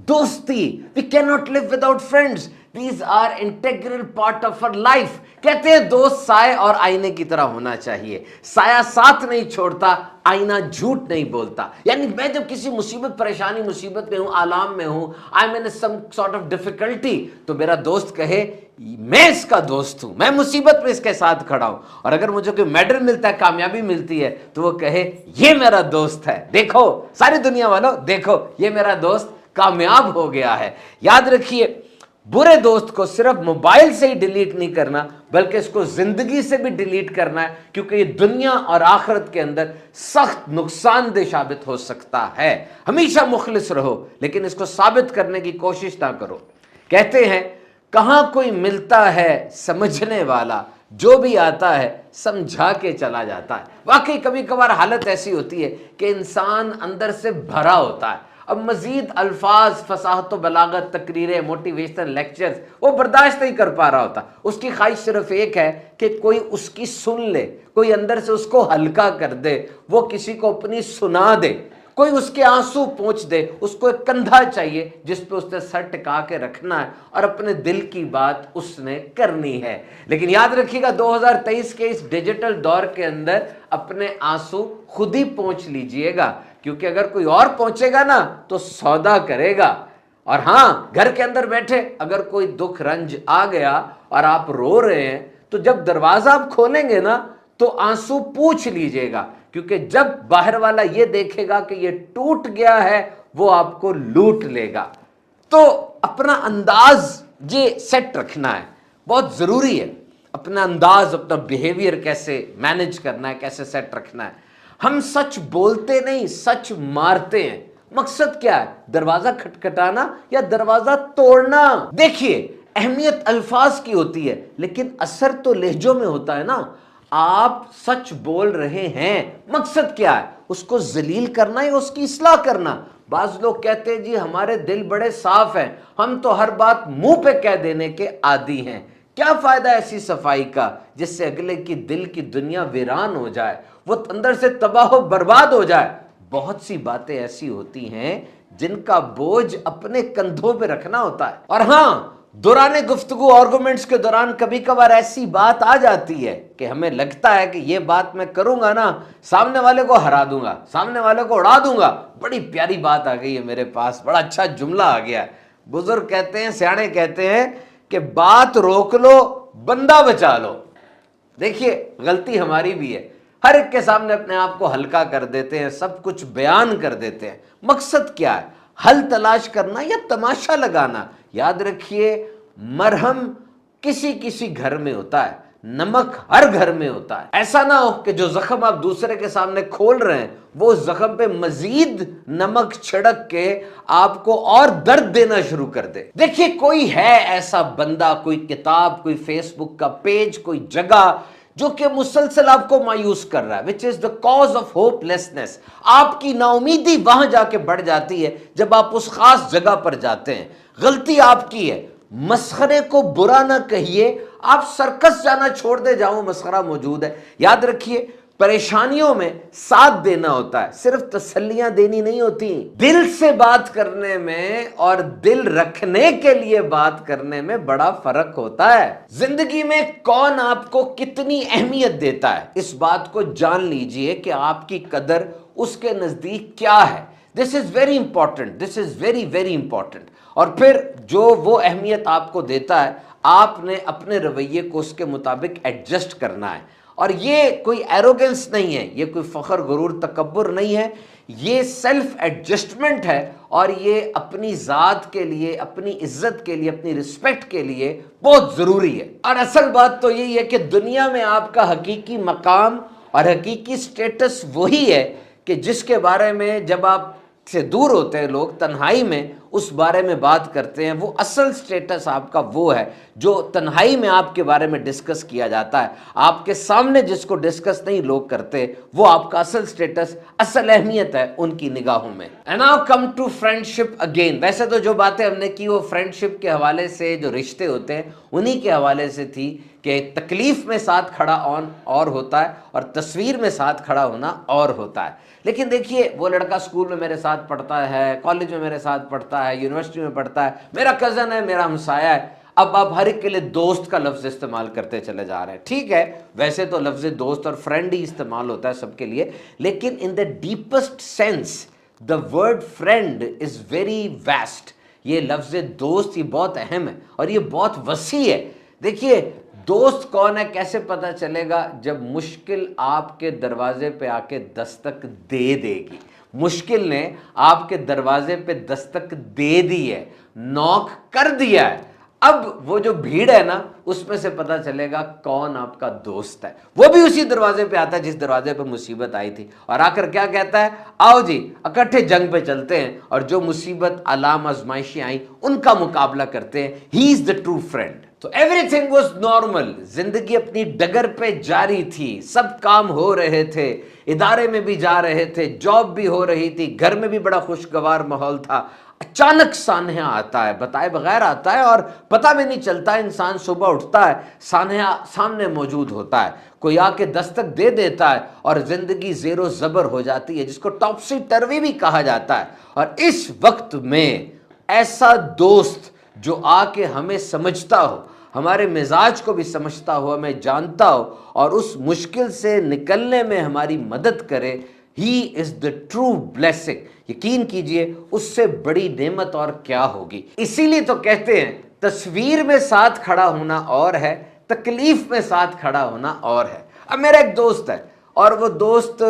दोस्ती, we can not live without friends, these are integral part of our life. कहते हैं दोस्त साए और आईने की तरह होना चाहिए, साया साथ नहीं छोड़ता, आईना झूठ नहीं बोलता। यानी मैं जब किसी मुसीबत, परेशानी, मुसीबत में हूं, आलाम में हूं, I am in some sort of difficulty, तो मेरा दोस्त कहे मैं इसका दोस्त हूं, मैं मुसीबत में इसके साथ खड़ा हूं। और अगर मुझे कोई मेडल मिलता है, कामयाबी मिलती है, तो वो कहे ये मेरा दोस्त है, देखो सारी दुनिया वालों, देखो ये मेरा दोस्त कामयाब हो गया है। याद रखिए, बुरे दोस्त को सिर्फ मोबाइल से ही डिलीट नहीं करना, बल्कि इसको जिंदगी से भी डिलीट करना है, क्योंकि ये दुनिया और आखिरत के अंदर सख्त नुकसानदेह साबित हो सकता है। हमेशा मुखलिस रहो, लेकिन इसको साबित करने की कोशिश ना करो। कहते हैं कहां कोई मिलता है समझने वाला, जो भी आता है समझा के चला जाता है। वाकई कभी कभार हालत ऐसी होती है कि इंसान अंदर से भरा होता है, अब मजीद अल्फाज, फसाहत व बलागत, तकरीरें, मोटिवेशनल लेक्चर्स वो बर्दाश्त नहीं कर पा रहा होता। उसकी ख्वाहिश सिर्फ एक है कि कोई उसकी सुन ले, कोई अंदर से उसको हल्का कर दे, वो किसी को अपनी सुना दे, कोई उसके आंसू पोंछ दे। उसको एक कंधा चाहिए जिस पे उसने सर टिका के रखना है और अपने दिल की बात उसने करनी है। लेकिन याद रखिएगा, 2023 के इस डिजिटल दौर के अंदर अपने आंसू खुद ही पोंछ लीजिएगा, क्योंकि अगर कोई और पहुंचेगा ना तो सौदा करेगा। और हाँ, घर के अंदर बैठे अगर कोई दुख रंज आ गया और आप रो रहे हैं, तो जब दरवाजा आप खोलेंगे ना तो आंसू पूछ लीजिएगा, क्योंकि जब बाहर वाला ये देखेगा कि ये टूट गया है, वो आपको लूट लेगा। तो अपना अंदाज ये सेट रखना है, बहुत जरूरी है। अपना अंदाज, अपना बिहेवियर कैसे मैनेज करना है, कैसे सेट रखना है। हम सच बोलते नहीं, सच मारते हैं। मकसद क्या है? दरवाजा खटखटाना या दरवाजा तोड़ना? देखिए, अहमियत अल्फाज की होती है, लेकिन असर तो लहजों में होता है ना। आप सच बोल रहे हैं, मकसद क्या है? उसको जलील करना या उसकी इस्लाह करना? बाज लोग कहते हैं जी हमारे दिल बड़े साफ हैं, हम तो हर बात मुंह पे कह देने के आदी हैं। क्या फायदा ऐसी सफाई का जिससे अगले की दिल की दुनिया वीरान हो जाए, वो अंदर से तबाह बर्बाद हो जाए। बहुत सी बातें ऐसी होती हैं जिनका बोझ अपने कंधों पे रखना होता है। और हाँ, दौरान गुफ्तगू, आर्गुमेंट्स के दौरान कभी कभार ऐसी बात आ जाती है कि हमें लगता है कि ये बात मैं करूंगा ना, सामने वाले को हरा दूंगा, सामने वाले को उड़ा दूंगा। बड़ी प्यारी बात आ गई है मेरे पास, बड़ा अच्छा जुमला आ गया है। बुजुर्ग कहते हैं, सियाणे कहते हैं कि बात रोक लो, बंदा बचा लो। देखिए, गलती हमारी भी है, हर एक के सामने अपने आप को हल्का कर देते हैं, सब कुछ बयान कर देते हैं। मकसद क्या है? हल तलाश करना या तमाशा लगाना? याद रखिए, मरहम किसी किसी घर में होता है, नमक हर घर में होता है। ऐसा ना हो कि जो जख्म आप दूसरे के सामने खोल रहे हैं, वो जख्म पे मजीद नमक छिड़क के आपको और दर्द देना शुरू कर दे। देखिए, कोई है ऐसा बंदा, कोई किताब, कोई फेसबुक का पेज, कोई जगह जो कि मुसलसल आपको मायूस कर रहा है, which is the cause of hopelessness. आपकी नाउमीदी वहां जाके बढ़ जाती है जब आप उस खास जगह पर जाते हैं। गलती आपकी है, मस्खरे को बुरा ना कहिए, आप सर्कस जाना छोड़ दे, जाओ मस्खरा मौजूद है। याद रखिए, परेशानियों में साथ देना होता है, सिर्फ तसल्लियां देनी नहीं होती। दिल से बात करने में और दिल रखने के लिए बात करने में बड़ा फर्क होता है। जिंदगी में कौन आपको कितनी अहमियत देता है, इस बात को जान लीजिए कि आपकी कदर उसके नजदीक क्या है। This is very important, this is very very important. और फिर जो वो अहमियत आपको देता है, आपने अपने रवैये को उसके मुताबिक एडजस्ट करना है। और ये कोई एरोगेंस नहीं है, ये कोई फख्र, गुरूर, तकब्बुर नहीं है, ये सेल्फ एडजस्टमेंट है। और ये अपनी ज़ात के लिए, अपनी इज्जत के लिए, अपनी रिस्पेक्ट के लिए बहुत ज़रूरी है। और असल बात तो यही है कि दुनिया में आपका हकीकी मकाम और हकीकी स्टेटस वही है कि जिसके बारे में जब आप से दूर होते हैं लोग, तन्हाई में उस बारे में बात करते हैं। वो असल स्टेटस आपका वो है जो तन्हाई में आपके बारे में डिस्कस किया जाता है। आपके सामने जिसको डिस्कस नहीं लोग करते, वो आपका असल स्टेटस, असल अहमियत है उनकी निगाहों में। And now come to friendship again. वैसे तो जो बातें हमने की वो फ्रेंडशिप के हवाले से, जो रिश्ते होते हैं उन्हीं के हवाले से थी कि तकलीफ में साथ खड़ा और होता है और तस्वीर में साथ खड़ा होना और होता है। लेकिन देखिए, वो लड़का स्कूल में मेरे साथ पढ़ता है, कॉलेज में मेरे साथ पढ़ता पढ़ता है, यूनिवर्सिटी में पढ़ता है, मेरा कज़न है, मेरा हमसाया है। अब आप हर एक के लिए दोस्त का लफ्ज़ इस्तेमाल करते चले जा रहे हैं। ठीक है, वैसे तो लफ्ज़ दोस्त और फ्रेंड ही इस्तेमाल होता है सबके लिए, लेकिन in the deepest sense the word friend is very vast. ये लफ्ज़ दोस्त ये बहुत अहम है और ये बहुत वसी है। देखिए, दोस्त कौन है कैसे पता चलेगा? जब मुश्किल आपके दरवाजे पे आके दस्तक दे देगी। मुश्किल ने आपके दरवाजे पे दस्तक दे दी है, नॉक कर दिया है, अब वो जो भीड़ है ना, उसमें से पता चलेगा कौन आपका दोस्त है। वो भी उसी दरवाजे पे आता है जिस दरवाजे पर मुसीबत आई थी, और आकर क्या कहता है, आओ जी इकट्ठे जंग पे चलते हैं और जो मुसीबत आलाम आजमाइशें आई उनका मुकाबला करते हैं। He is the true friend. तो एवरीथिंग वाज नॉर्मल, जिंदगी अपनी डगर पे जारी थी, सब काम हो रहे थे, इदारे में भी जा रहे थे, जॉब भी हो रही थी, घर में भी बड़ा खुशगवार माहौल था। अचानक सान्या आता है, बताए बगैर आता है और पता भी नहीं चलता। इंसान सुबह उठता है, सान्या सामने मौजूद होता है, कोई आके दस्तक दे देता है और जिंदगी ज़ेरो ज़बर हो जाती है, जिसको टॉपसी टर्वी भी कहा जाता है। और इस वक्त में ऐसा दोस्त जो आके हमें समझता हो, हमारे मिजाज को भी समझता हो, हमें जानता हो और उस मुश्किल से निकलने में हमारी मदद करे, he is the true blessing. यकीन कीजिए, उससे बड़ी नेमत और क्या होगी। इसीलिए तो कहते हैं तस्वीर में साथ खड़ा होना और है, तकलीफ में साथ खड़ा होना और है। अब मेरा एक दोस्त है और वो दोस्त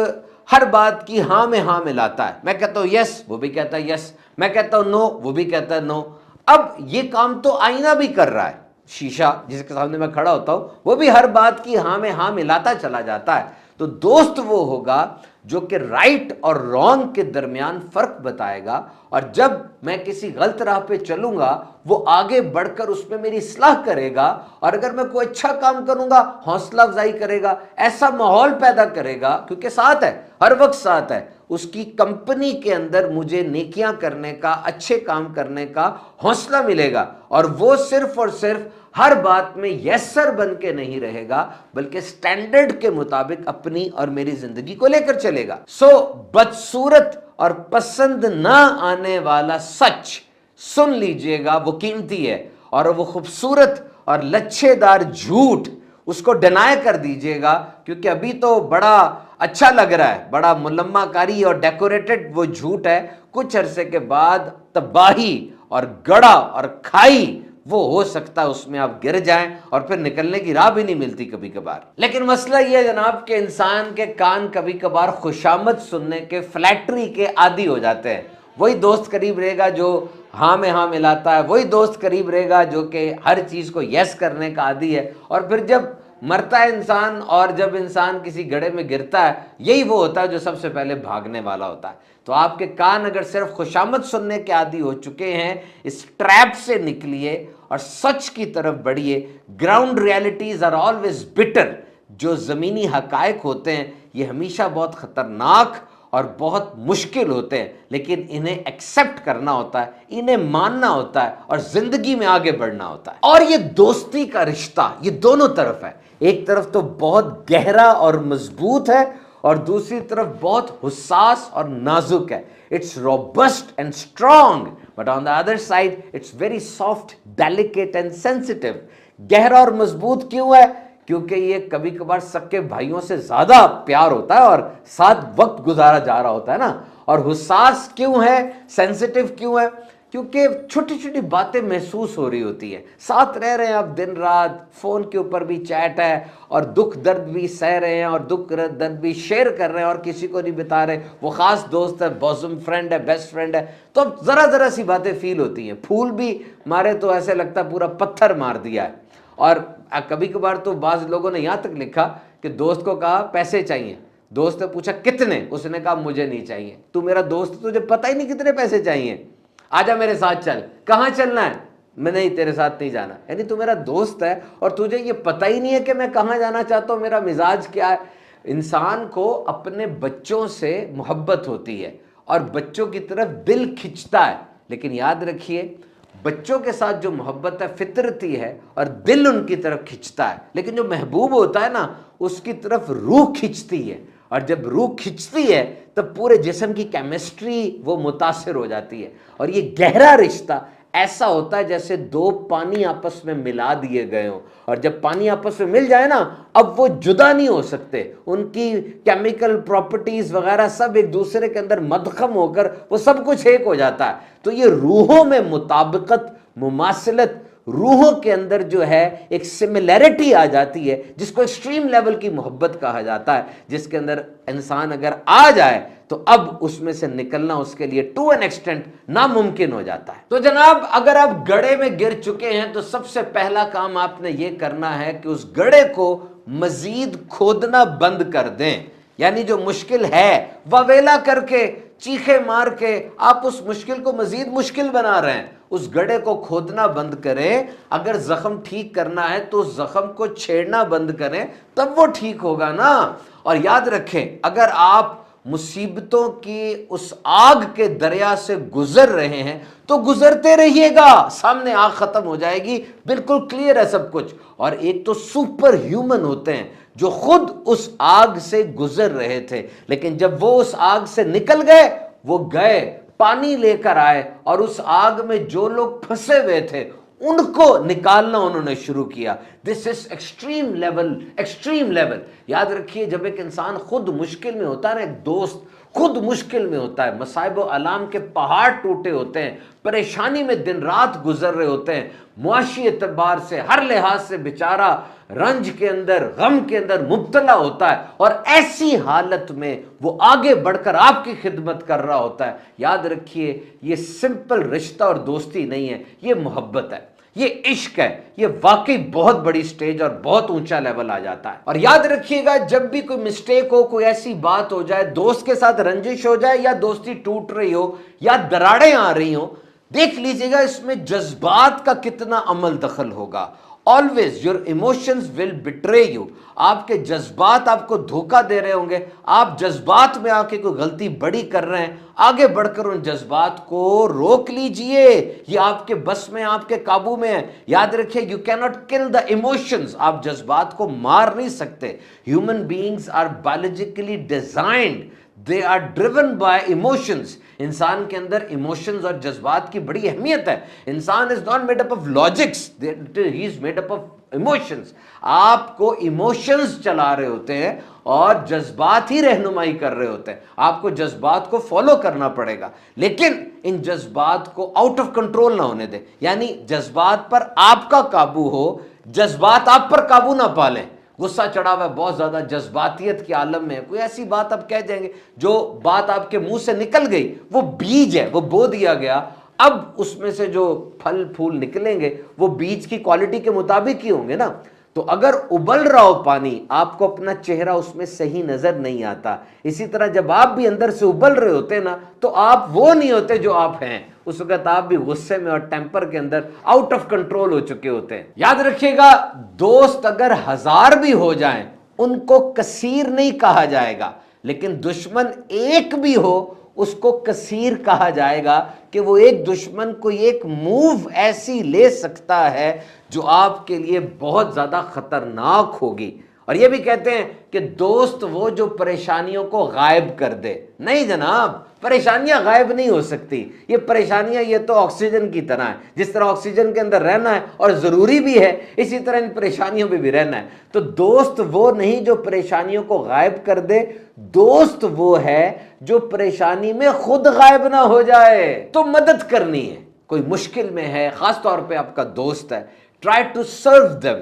हर बात की हाँ में हाँ मिलाता है। मैं कहता हूँ यस, वो भी कहता है यस, मैं कहता हूँ नो, वो भी कहता है नो। अब ये काम तो आईना भी कर रहा है, शीशा जिसके सामने मैं खड़ा होता हूँ वो भी हर बात की हाँ में हाँ मिलाता चला जाता है। तो दोस्त वो होगा जो कि राइट और रॉन्ग के दरमियान फर्क बताएगा, और जब मैं किसी गलत राह पे चलूंगा वो आगे बढ़कर उसमें मेरी इस्लाह करेगा, और अगर मैं कोई अच्छा काम करूंगा हौसला अफजाई करेगा, ऐसा माहौल पैदा करेगा, क्योंकि साथ है, हर वक्त साथ है। उसकी कंपनी के अंदर मुझे नेकियां करने का, अच्छे काम करने का हौसला मिलेगा, और वो सिर्फ और सिर्फ हर बात में यस सर बन के नहीं रहेगा, बल्कि स्टैंडर्ड के मुताबिक अपनी और मेरी जिंदगी को लेकर चलेगा। सो बदसूरत और पसंद ना आने वाला सच सुन लीजिएगा, वो कीमती है, और वो खूबसूरत और लच्छेदार झूठ उसको डिनाय कर दीजिएगा, क्योंकि अभी तो बड़ा अच्छा लग रहा है, बड़ा मुलम्माकारी और डेकोरेटेड वो झूठ है। कुछ अरसे के बाद तबाही और गड़ा और खाई वो हो सकता है, उसमें आप गिर जाएं और फिर निकलने की राह भी नहीं मिलती कभी कभार। लेकिन मसला ये है जनाब कि इंसान के कान कभी कभार खुशामद सुनने के, फ्लैटरी के आदी हो जाते हैं। वही दोस्त करीब रहेगा जो हाँ में हाँ मिलाता है, वही दोस्त करीब रहेगा जो कि हर चीज़ को यस करने का आदी है, और फिर जब मरता है इंसान और जब इंसान किसी गड्ढे में गिरता है, यही वो होता है जो सबसे पहले भागने वाला होता है। तो आपके कान अगर सिर्फ खुशामद सुनने के आदी हो चुके हैं, इस ट्रैप से निकलिए और सच की तरफ बढ़िए। Ground realities are always bitter. जो ज़मीनी हकायक होते हैं ये हमेशा बहुत ख़तरनाक और बहुत मुश्किल होते हैं, लेकिन इन्हें एक्सेप्ट करना होता है, इन्हें मानना होता है और ज़िंदगी में आगे बढ़ना होता है। और ये दोस्ती का रिश्ता ये दोनों तरफ है। एक तरफ तो बहुत गहरा और मजबूत है और दूसरी तरफ बहुत हुस्सास और नाजुक है। It's robust and strong, but on the other side it's very soft, delicate and sensitive. गहरा और मजबूत क्यों है? क्योंकि ये कभी कभार सबके भाइयों से ज्यादा प्यार होता है और साथ वक्त गुजारा जा रहा होता है ना। और हुस्सास क्यों है, सेंसिटिव क्यों है? क्योंकि छोटी छोटी बातें महसूस हो रही होती है, साथ रह रहे हैं आप दिन रात, फोन के ऊपर भी चैट है और दुख दर्द भी सह रहे हैं और दुख दर्द भी शेयर कर रहे हैं और किसी को नहीं बता रहे। वो खास दोस्त है, बॉसम फ्रेंड है, बेस्ट फ्रेंड है, तो अब जरा जरा सी बातें फील होती हैं। फूल भी मारे तो ऐसे लगता है पूरा पत्थर मार दिया है। और कभी कभार तो बाज़ लोगों ने यहाँ तक लिखा कि दोस्त को कहा पैसे चाहिए, दोस्त ने पूछा कितने, उसने कहा मुझे नहीं चाहिए। तू मेरा दोस्त, तुझे पता ही नहीं कितने पैसे चाहिए, आजा मेरे साथ चल। कहाँ चलना है? मैं नहीं, तेरे साथ नहीं जाना। यानी तू मेरा दोस्त है और तुझे ये पता ही नहीं है कि मैं कहाँ जाना चाहता हूँ, मेरा मिजाज क्या है। इंसान को अपने बच्चों से मोहब्बत होती है और बच्चों की तरफ दिल खिंचता है, लेकिन याद रखिए बच्चों के साथ जो मोहब्बत है फितरती है और दिल उनकी तरफ खिंचता है, लेकिन जो महबूब होता है ना उसकी तरफ रूह खिंचती है। اور جب روح کھنچتی ہے تب پورے جسم کی کیمسٹری وہ متاثر ہو جاتی ہے، اور یہ گہرا رشتہ ایسا ہوتا ہے جیسے دو پانی آپس میں ملا دیے گئے ہوں، اور جب پانی آپس میں مل جائے نا اب وہ جدا نہیں ہو سکتے، ان کی کیمیکل پراپرٹیز وغیرہ سب ایک دوسرے کے اندر مدغم ہو کر وہ سب کچھ ایک ہو جاتا ہے۔ تو یہ روحوں میں مطابقت، مماثلت، روحوں کے اندر جو ہے ایک سملیرٹی آ جاتی ہے، جس کو ایکسٹریم لیول کی محبت کہا جاتا ہے، جس کے اندر انسان اگر آ جائے تو اب اس میں سے نکلنا اس کے لیے ٹو این ایکسٹینٹ ناممکن ہو جاتا ہے۔ تو جناب اگر آپ گڑھے میں گر چکے ہیں تو سب سے پہلا کام آپ نے یہ کرنا ہے کہ اس گڑھے کو مزید کھودنا بند کر دیں، یعنی جو مشکل ہے واویلا کر کے، چیخے مار کے آپ اس مشکل کو مزید مشکل بنا رہے ہیں، اس گڑھے کو کھودنا بند کریں۔ اگر زخم ٹھیک کرنا ہے تو زخم کو چھیڑنا بند کریں، تب وہ ٹھیک ہوگا نا۔ اور یاد رکھیں اگر آپ مصیبتوں کی اس آگ کے دریا سے گزر رہے ہیں تو گزرتے رہیے گا، سامنے آگ ختم ہو جائے گی، بالکل کلیئر ہے سب کچھ۔ اور ایک تو سپر ہیومن ہوتے ہیں جو خود اس آگ سے گزر رہے تھے، لیکن جب وہ اس آگ سے نکل گئے، وہ گئے پانی لے کر آئے، اور اس آگ میں جو لوگ پھنسے ہوئے تھے ان کو نکالنا انہوں نے شروع کیا۔ This is extreme level, extreme level. یاد رکھیے جب ایک انسان خود مشکل میں ہوتا ہے نا، ایک دوست خود مشکل میں ہوتا ہے، مصائب و آلام کے پہاڑ ٹوٹے ہوتے ہیں، پریشانی میں دن رات گزر رہے ہوتے ہیں، معاشی اعتبار سے ہر لحاظ سے بیچارہ رنج کے اندر، غم کے اندر مبتلا ہوتا ہے، اور ایسی حالت میں وہ آگے بڑھ کر آپ کی خدمت کر رہا ہوتا ہے۔ یاد رکھیے یہ سمپل رشتہ اور دوستی نہیں ہے، یہ محبت ہے، یہ عشق ہے، یہ واقعی بہت بڑی سٹیج اور بہت اونچا لیول آ جاتا ہے۔ اور یاد رکھیے گا جب بھی کوئی مسٹیک ہو، کوئی ایسی بات ہو جائے، دوست کے ساتھ رنجش ہو جائے، یا دوستی ٹوٹ رہی ہو، یا دراڑیں آ رہی ہوں، دیکھ لیجئے گا اس میں جذبات کا کتنا عمل دخل ہوگا۔ Always your emotions will betray you۔ آپ کے جذبات آپ کو دھوکہ دے رہے ہوں گے، آپ جذبات میں آ کے کوئی غلطی بڑی کر رہے ہیں، آگے بڑھ کر ان جذبات کو روک لیجئے، یہ آپ کے بس میں، آپ کے قابو میں ہے۔ یاد رکھیں you cannot kill the emotions، آپ جذبات کو مار نہیں سکتے۔ Human beings are biologically designed، they are driven by emotions۔ انسان کے اندر ایموشنز اور جذبات کی بڑی اہمیت ہے۔ انسان is not made up of logics، he is made up of emotions۔ آپ کو ایموشنز چلا رہے ہوتے ہیں اور جذبات ہی رہنمائی کر رہے ہوتے ہیں، آپ کو جذبات کو فالو کرنا پڑے گا، لیکن ان جذبات کو آؤٹ آف کنٹرول نہ ہونے دیں، یعنی جذبات پر آپ کا قابو ہو، جذبات آپ پر قابو نہ پالیں۔ غصہ چڑھا ہوا ہے بہت زیادہ، جذباتیت کے عالم میں کوئی ایسی بات آپ کہہ دیں گے، جو بات آپ کے منہ سے نکل گئی وہ بیج ہے، وہ بو دیا گیا، اب اس میں سے جو پھل پھول نکلیں گے وہ بیج کی کوالٹی کے مطابق ہی ہوں گے نا۔ تو اگر ابل رہا ہو پانی، آپ کو اپنا چہرہ اس میں صحیح نظر نہیں آتا، اسی طرح جب آپ بھی اندر سے ابل رہے ہوتے ہیں نا تو آپ وہ نہیں ہوتے جو آپ ہیں، اس وقت آپ بھی غصے میں اور ٹیمپر کے اندر آؤٹ آف کنٹرول ہو چکے ہوتے ہیں۔ یاد رکھیے گا دوست اگر 1000 بھی ہو جائیں ان کو کثیر نہیں کہا جائے گا، لیکن دشمن ایک بھی ہو اس کو کثیر کہا جائے گا، کہ وہ ایک دشمن کوئی ایک موو ایسی لے سکتا ہے جو آپ کے لیے بہت زیادہ خطرناک ہوگی۔ اور یہ بھی کہتے ہیں کہ دوست وہ جو پریشانیوں کو غائب کر دے۔ نہیں جناب، پریشانیاں غائب نہیں ہو سکتی، یہ پریشانیاں یہ تو آکسیجن کی طرح ہیں، جس طرح آکسیجن کے اندر رہنا ہے اور ضروری بھی ہے، اسی طرح ان پریشانیوں پہ بھی رہنا ہے۔ تو دوست وہ نہیں جو پریشانیوں کو غائب کر دے، دوست وہ ہے جو پریشانی میں خود غائب نہ ہو جائے۔ تو مدد کرنی ہے، کوئی مشکل میں ہے، خاص طور پہ آپ کا دوست ہے، try to serve them،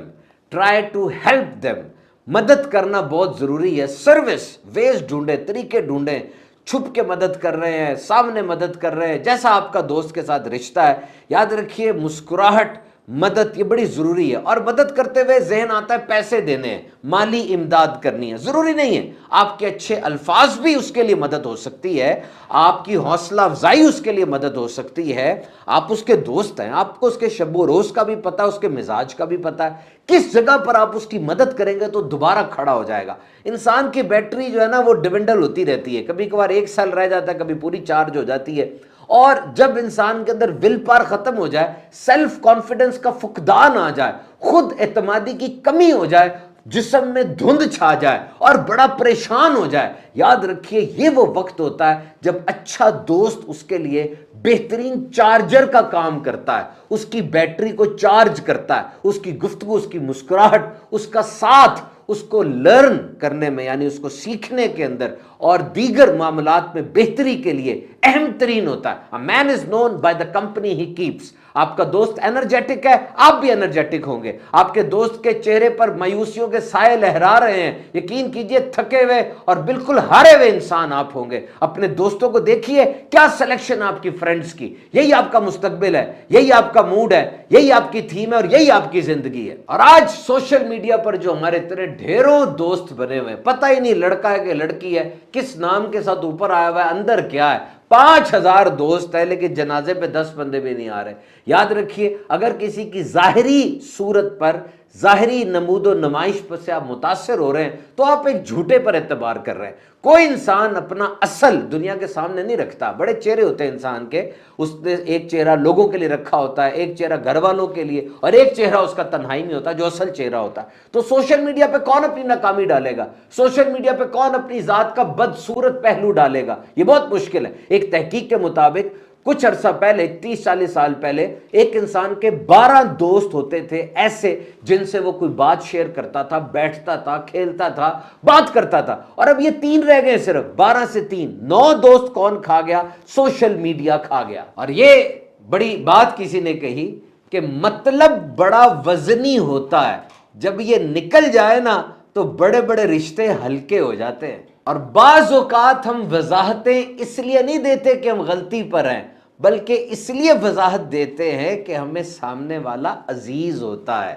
try to help them۔ مدد کرنا بہت ضروری ہے، سروس ویز ڈھونڈیں، طریقے ڈھونڈیں، چھپ کے مدد کر رہے ہیں، سامنے مدد کر رہے ہیں، جیسا آپ کا دوست کے ساتھ رشتہ ہے۔ یاد رکھیے مسکراہٹ، مدد یہ بڑی ضروری ہے، اور مدد کرتے ہوئے ذہن آتا ہے پیسے دینے ہیں، مالی امداد کرنی ہے، ضروری نہیں ہے، آپ کے اچھے الفاظ بھی اس کے لیے مدد ہو سکتی ہے، آپ کی حوصلہ افزائی اس کے لیے مدد ہو سکتی ہے۔ آپ اس کے دوست ہیں، آپ کو اس کے شب و روز کا بھی پتہ ہے، اس کے مزاج کا بھی پتہ ہے، کس جگہ پر آپ اس کی مدد کریں گے تو دوبارہ کھڑا ہو جائے گا۔ انسان کی بیٹری جو ہے نا وہ ڈیونڈل ہوتی رہتی ہے، کبھی کبھار 1 سال رہ جاتا ہے، کبھی پوری چارج ہو جاتی ہے، اور جب انسان کے اندر ول پاور ختم ہو جائے، سیلف کانفیڈنس کا فقدان آ جائے، خود اعتمادی کی کمی ہو جائے، जिस्म में धुंध छा जाए और बड़ा परेशान हो जाए, याद रखिए ये वो वक्त होता है जब अच्छा दोस्त उसके लिए बेहतरीन चार्जर का काम करता है, उसकी बैटरी को चार्ज करता है, उसकी गुफ्तगू, उसकी मुस्कुराहट, उसका साथ उसको लर्न करने में यानी उसको सीखने के अंदर और दीगर मामलात में बेहतरी के लिए अहम तरीन होता है। A man is known by the company he keeps. आपका दोस्त एनर्जेटिक है, आप भी एनर्जेटिक होंगे। आपके दोस्त के चेहरे पर मायूसियों के साए लहरा रहे हैं, यकीन कीजिए थके हुए और बिल्कुल हारे हुए इंसान आप होंगे। अपने दोस्तों को देखिए, क्या सिलेक्शन आपकी फ्रेंड्स की। यही आपका मुस्तकबिल है, यही आपका मूड है, यही आपकी थीम है और यही आपकी जिंदगी है। और आज सोशल मीडिया पर जो हमारे तरह ढेरों दोस्त बने हुए हैं, पता ही नहीं लड़का है कि लड़की है, किस नाम के साथ ऊपर आया हुआ है, अंदर क्या है। 5000 दोस्त है लेकिन जनाजे पे 10 बंदे भी नहीं आ रहे। याद रखिए, अगर किसी की जाहिरी सूरत पर, जाहिरी नमूदो नुमाइश पर से आप मुतासर हो रहे हैं तो आप एक झूठे पर एतबार कर रहे हैं। कोई इंसान अपना असल दुनिया के सामने नहीं रखता। बड़े चेहरे होते हैं इंसान के, उसने एक चेहरा लोगों के लिए रखा होता है, एक चेहरा घर वालों के लिए और एक चेहरा उसका तन्हाई में होता है जो असल चेहरा होता है। तो सोशल मीडिया पे कौन अपनी नाकामी डालेगा, सोशल मीडिया पे कौन अपनी जात का बदसूरत पहलू डालेगा, ये बहुत मुश्किल है। एक तहकीक के मुताबिक कुछ अरसा पहले, 30-40 साल पहले, एक इंसान के 12 दोस्त होते थे ऐसे जिनसे वो कोई बात शेयर करता था, बैठता था, खेलता था, बात करता था। और अब ये 3 रह गए, सिर्फ 12 से 3, 9 दोस्त कौन खा गया? सोशल मीडिया खा गया। और ये बड़ी बात किसी ने कही कि मतलब बड़ा वजनी होता है, जब ये निकल जाए ना तो बड़े बड़े रिश्ते हल्के हो जाते हैं। और बाज़ औक़ात हम वजाहतें इसलिए नहीं देते कि हम गलती पर हैं, बल्कि इसलिए वजाहत देते हैं कि हमें सामने वाला अजीज होता है।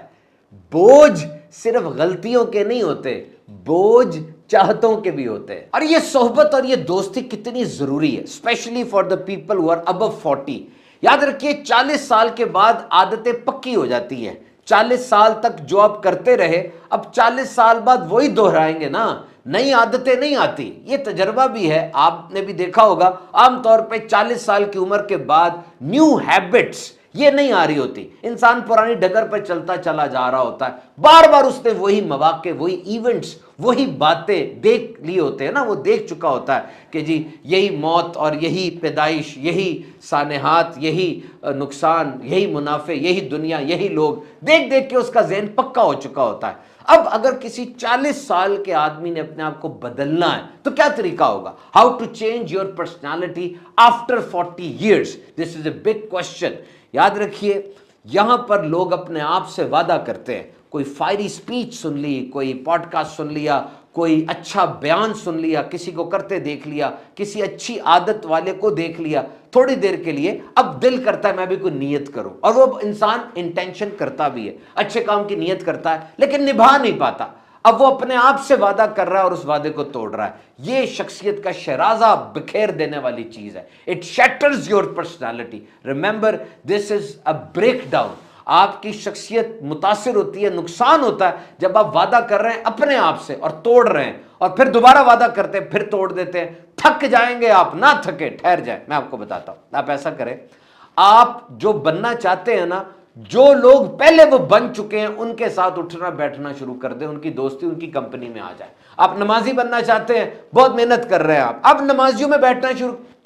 बोझ सिर्फ गलतियों के नहीं होते, बोझ चाहतों के भी होते हैं। और ये सोहबत और ये दोस्ती कितनी जरूरी है, specially for the people who are above 40। याद रखिए, 40 साल के बाद आदतें पक्की हो जाती हैं। 40 साल तक जो आप करते रहे, अब 40 साल बाद वही दोहराएंगे ना, नई आदतें नहीं आती। ये तजर्बा भी है, आपने भी देखा होगा, आमतौर पे 40 साल की उम्र के बाद न्यू हैबिट्स ये नहीं आ रही होती। इंसान पुरानी डगर पर चलता चला जा रहा होता है, बार बार उसने वही मौके, वही इवेंट्स, वही बातें देख लिए होते हैं ना, वो देख चुका होता है कि जी यही मौत और यही पैदाइश, यही सानेहात, यही नुकसान, यही मुनाफे, यही दुनिया, यही लोग, देख देख के उसका ज़हन पक्का हो चुका होता है। अब अगर किसी 40 साल के आदमी ने अपने आप को बदलना है तो क्या तरीका होगा? How to change your personality after 40 years? This is a big question. याद रखिए, यहां पर लोग अपने आप से वादा करते हैं। कोई फायरी स्पीच सुन ली, कोई पॉडकास्ट सुन लिया, कोई अच्छा बयान सुन लिया, किसी को करते देख लिया, किसी अच्छी आदत वाले को देख लिया थोड़ी देर के लिए, अब दिल करता है मैं भी कोई नियत करूं, और वो इंसान इंटेंशन करता भी है, अच्छे काम की नियत करता है लेकिन निभा नहीं पाता। अब वो अपने आप से वादा कर रहा है और उस वादे को तोड़ रहा है। ये शख्सियत का शराजा बिखेर देने वाली चीज है। It shatters your personality. Remember, this is a break down. आपकी शख्सियत मुतासिर होती है, नुकसान होता है जब आप वादा कर रहे हैं अपने आप से और तोड़ रहे हैं, और फिर दोबारा वादा करते हैं, फिर तोड़ देते हैं। थक जाएंगे आप, ना थके, ठहर जाए। मैं आपको बताता हूं, आप ऐसा करें, आप जो बनना चाहते हैं ना, जो लोग पहले वो बन चुके हैं उनके साथ उठना बैठना शुरू कर दें, उनकी दोस्ती, उनकी कंपनी में आ जाए। आप नमाजी बनना चाहते हैं, बहुत मेहनत कर रहे हैं आप, अब नमाजियों में बैठना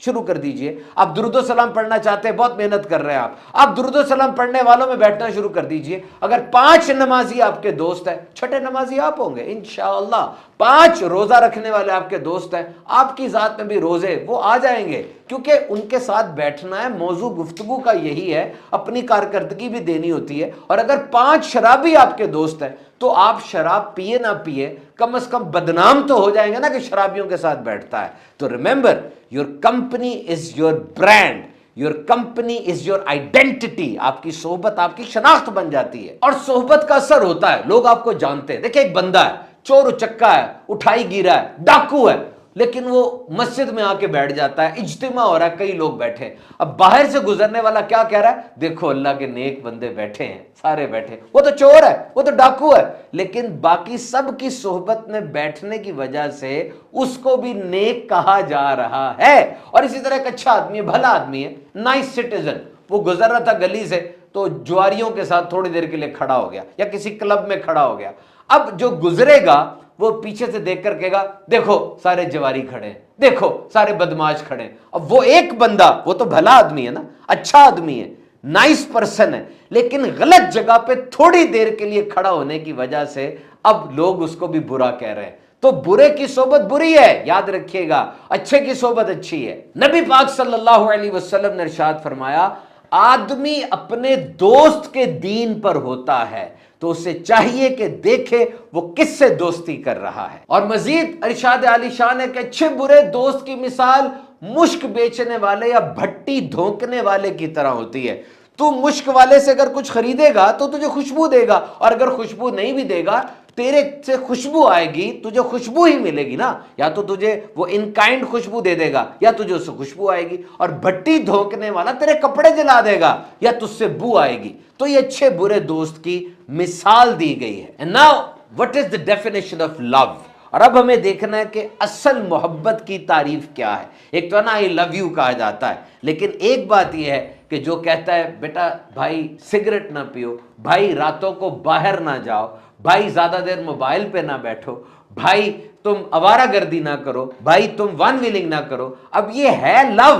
शुरू कर दीजिए। आप दुरूद सलाम पढ़ना चाहते हैं, बहुत मेहनत कर रहे हैं आप दुरूद सलाम पढ़ने वालों में बैठना शुरू कर दीजिए। अगर 5 नमाजी आपके दोस्त हैं, छठे नमाजी आप होंगे इंशाअल्लाह। 5 रोजा रखने वाले आपके दोस्त हैं, आपकी जात में भी रोजे वो आ जाएंगे, क्योंकि उनके साथ बैठना है। मौजू गुफ्तगू का यही है, अपनी कारकर्दगी भी देनी होती है। और अगर 5 शराबी आपके दोस्त हैं तो आप शराब पिए ना पिए, कम से कम बदनाम तो हो जाएंगे ना कि शराबियों के साथ बैठता है। तो remember, your company is your brand, your company is your identity. आपकी सोहबत आपकी शनाख्त बन जाती है और सोहबत का असर होता है, लोग आपको जानते हैं। देखिए, एक बंदा है, चोर उचक्का है, उठाई गिरा है, डाकू है, लेकिन वो मस्जिद में आके बैठ जाता है, इज्तिमा हो रहा है, कई लोग बैठे हैं। अब बाहर से गुजरने वाला क्या कह रहा है? देखो अल्लाह के नेक बंदे बैठे हैं, सारे बैठे। वो तो चोर है, वो तो डाकू है, लेकिन बाकी सब की सोहबत में बैठने की वजह से उसको भी नेक कहा जा रहा है। और इसी तरह एक अच्छा आदमी है, भला आदमी है, नाइस सिटीजन, वो गुजर रहा था गली से तो जुआरियों के साथ थोड़ी देर के लिए खड़ा हो गया या किसी क्लब में खड़ा हो गया। اب جو گزرے گا وہ پیچھے سے دیکھ کر کہے گا دیکھو سارے جواری کھڑے ہیں, دیکھو سارے بدماش کھڑے ہیں. اب وہ ایک بندہ, وہ تو بھلا آدمی ہے نا, اچھا آدمی ہے, نائس پرسن ہے, لیکن غلط جگہ پہ تھوڑی دیر کے لیے کھڑا ہونے کی وجہ سے اب لوگ اس کو بھی برا کہہ رہے ہیں. تو برے کی صحبت بری ہے, یاد رکھیے گا, اچھے کی صحبت اچھی ہے. نبی پاک صلی اللہ علیہ وسلم نے ارشاد فرمایا آدمی اپنے دوست کے دین پر ہوتا ہے تو اسے چاہیے کہ دیکھے وہ کس سے دوستی کر رہا ہے. اور مزید ارشاد عالی شان ہے کہ اچھے برے دوست کی مثال مشک بیچنے والے یا بھٹی دھونکنے والے کی طرح ہوتی ہے. تو مشک والے سے اگر کچھ خریدے گا تو تجھے خوشبو دے گا, اور اگر خوشبو نہیں بھی دے گا تیرے سے خوشبو آئے گی, تجھے خوشبو ہی ملے گی نا, یا تو تجھے وہ ان کائنڈ خوشبو دے دے گا یا تجھے اس سے خوشبو آئے گی. اور بھٹی دھونکنے والا تیرے کپڑے جلا دے گا یا تجھ سے بو آئے گی. تو یہ اچھے برے دوست کی مثال دی گئی ہے. And now what is the definition of love؟ اور اب ہمیں دیکھنا ہے کہ اصل محبت کی تعریف کیا ہے. ایک تو نا I love you کہا جاتا ہے, لیکن ایک بات یہ ہے کہ جو کہتا ہے بیٹا بھائی سگریٹ نہ پیو, بھائی راتوں کو باہر نہ جاؤ, بھائی زیادہ دیر موبائل پہ نہ بیٹھو, بھائی تم آوارہ گردی نہ کرو, بھائی تم ون ویلنگ نہ کرو, اب یہ ہے لو.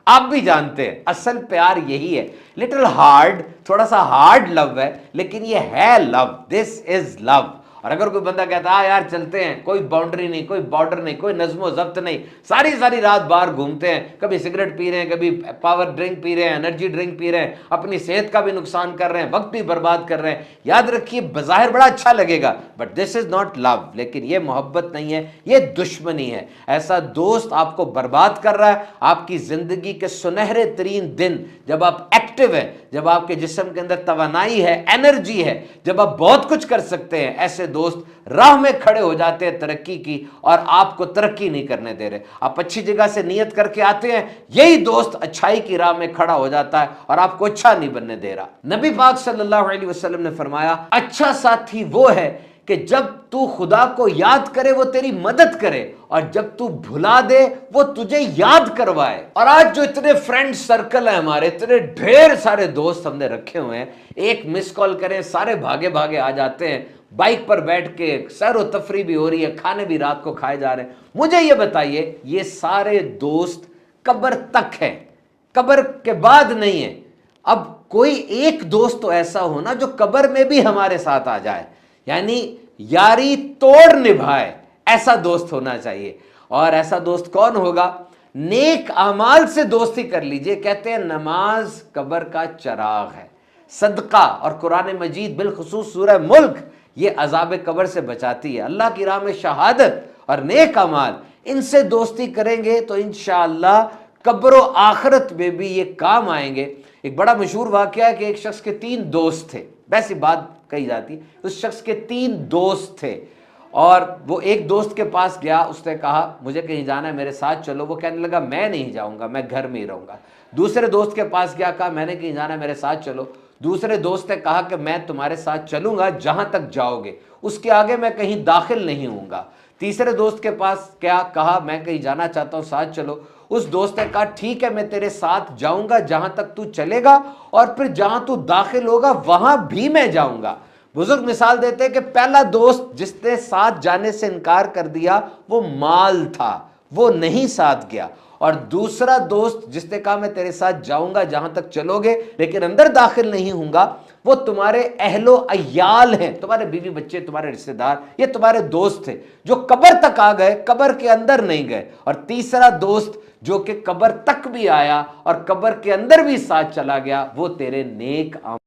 آپ بھی جانتے ہیں اصل پیار یہی ہے. لٹل ہارڈ, تھوڑا سا ہارڈ لو ہے, لیکن یہ ہے لو. دس از لو. اور اگر کوئی بندہ کہتا ہے یار چلتے ہیں, کوئی باؤنڈری نہیں, کوئی بارڈر نہیں, کوئی نظم و ضبط نہیں, ساری رات باہر گھومتے ہیں, کبھی سگریٹ پی رہے ہیں, کبھی پاور ڈرنک پی رہے ہیں, انرجی ڈرنک پی رہے ہیں, اپنی صحت کا بھی نقصان کر رہے ہیں, وقت بھی برباد کر رہے ہیں, یاد رکھیے بظاہر بڑا اچھا لگے گا but this is not love. لیکن یہ محبت نہیں ہے, یہ دشمنی ہے. ایسا دوست آپ کو برباد کر رہا ہے. آپ کی زندگی کے سنہرے ترین دن جب آپ ایکٹیو ہیں, جب آپ کے جسم کے اندر توانائی ہے, انرجی ہے, جب آپ بہت کچھ کر سکتے ہیں, ایسے دوست راہ میں کھڑے ہو جاتے ہیں ترقی کی اور آپ کو ترقی نہیں کرنے دے رہے. آپ اچھی جگہ سے نیت کر کے آتے ہیں, یہی دوست اچھائی کی راہ میں کھڑا ہو جاتا ہے اور آپ کو اچھا نہیں بننے دے رہا. نبی پاک صلی اللہ علیہ وسلم نے فرمایا اچھا ساتھی وہ ہے کہ جب تو خدا کو یاد کرے وہ تیری مدد کرے, اور جب تو بھلا دے وہ تجھے یاد کروائے. اور آج جو اتنے فرینڈ سرکل ہیں ہمارے, اتنے ڈھیر سارے دوست ہم نے رکھے ہوئے ہیں, ایک مس کال کریں سارے بھاگے بھاگے آ جاتے ہیں, بائک پر بیٹھ کے سیر و تفریح بھی ہو رہی ہے, کھانے بھی رات کو کھائے جا رہے ہیں. مجھے یہ بتائیے یہ سارے دوست قبر تک ہیں, قبر کے بعد نہیں ہے. اب کوئی ایک دوست تو ایسا ہونا جو قبر میں بھی ہمارے ساتھ آ جائے, یعنی یاری توڑ نبھائے, ایسا دوست ہونا چاہیے. اور ایسا دوست کون ہوگا؟ نیک اعمال سے دوستی کر لیجئے. کہتے ہیں نماز قبر کا چراغ ہے, صدقہ اور قرآن مجید بالخصوص سورہ ملک یہ عذاب قبر سے بچاتی ہے. اللہ کی راہ میں شہادت اور نیک اعمال, ان سے دوستی کریں گے تو انشاءاللہ قبر و آخرت میں بھی یہ کام آئیں گے. ایک بڑا مشہور واقعہ ہے کہ ایک شخص کے 3 دوست تھے, ویسی بات کہی جاتی, اس شخص کے 3 دوست تھے, اور وہ ایک دوست کے پاس گیا, اس نے کہا مجھے کہیں جانا ہے میرے ساتھ چلو. وہ کہنے لگا میں نہیں جاؤں گا, میں گھر میں ہی رہوں گا. دوسرے دوست کے پاس گیا, کہا میں نے کہیں جانا ہے میرے ساتھ چلو. دوسرے دوست نے کہا کہ میں تمہارے ساتھ چلوں گا جہاں تک جاؤ گے, اس کے آگے میں کہیں داخل نہیں ہوں گا. تیسرے دوست کے پاس کیا کہا میں کہیں جانا چاہتا ہوں, ساتھ چلو. اس دوست نے کہا ٹھیک ہے میں تیرے ساتھ جاؤں گا جہاں تک تو چلے گا, اور پھر جہاں تو داخل ہوگا وہاں بھی میں جاؤں گا. بزرگ مثال دیتے کہ پہلا دوست جس نے ساتھ جانے سے انکار کر دیا وہ مال تھا, وہ نہیں ساتھ گیا. اور دوسرا دوست جس نے کہا میں تیرے ساتھ جاؤں گا جہاں تک چلو گے لیکن اندر داخل نہیں ہوں گا, وہ تمہارے اہل و عیال ہیں, تمہارے بیوی بچے, تمہارے رشتہ دار, یہ تمہارے دوست تھے جو قبر تک آ گئے, قبر کے اندر نہیں گئے. اور تیسرا دوست جو کہ قبر تک بھی آیا اور قبر کے اندر بھی ساتھ چلا گیا, وہ تیرے نیک